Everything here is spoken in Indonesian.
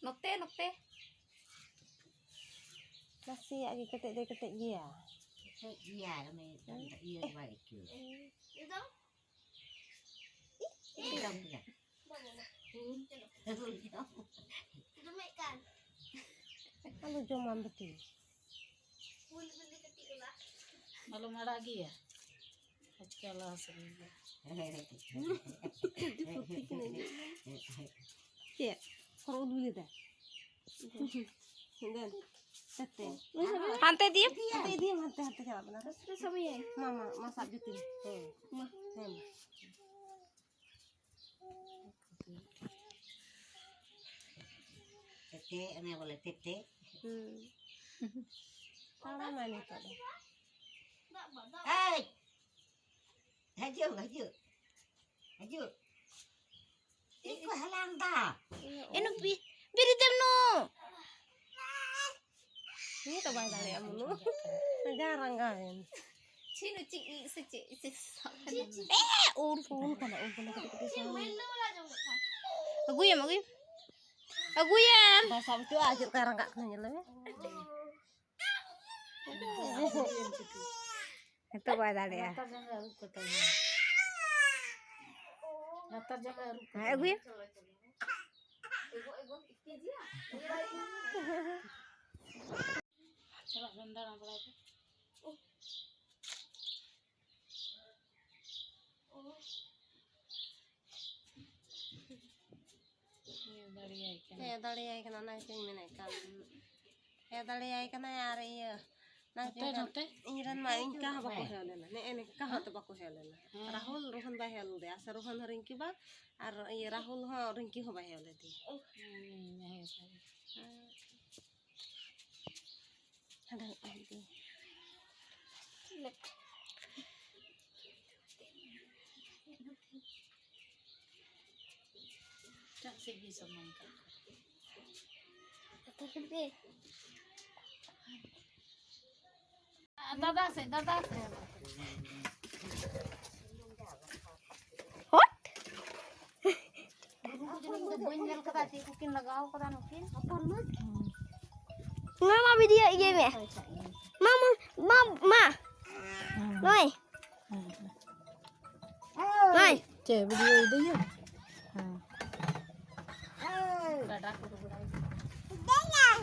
Nokte. Masih lagi ketik dia. Iya, kami iya baik juga. Itu? Iya, iya. Itu makan. Kalau cuma betul. Beli ketik lah. Malu lagi ya. Kalau seminggu. Ya, kalau dulu dah. Dan tete. Hantai dia? Tete dia hati kalau benar. Terus sama ya? Mama masak jutin. Mah. Tete, ini boleh tete. Salah mana itu? Hai. Haju. Iku halang ta. Eno biri temno. Ini tuh bahasa dia mulu. Jarang kan. Cino cik Urun kana ketik sama. Aguyam. Aguyam. Bahasa itu aja sekarang enggak nanya lah. Itu bahasa dia. Latar jangan rupa. Aguyam. Coba bentar apa lagi? Ya tali ay kana na sing menekan. Ya tali ay kana yari ya. Note. Iran main ka ba ko helena. Ne ene ka hat ba ko helena. Rahul rohan ba helu de. Asa rohan rinki ba ar i Rahul ho rinki ho ba hele di. Ada di. Cak segi semangka. Dadas. Ngama video game ya? Mama. Noi. Cek video itu ya. Jangan.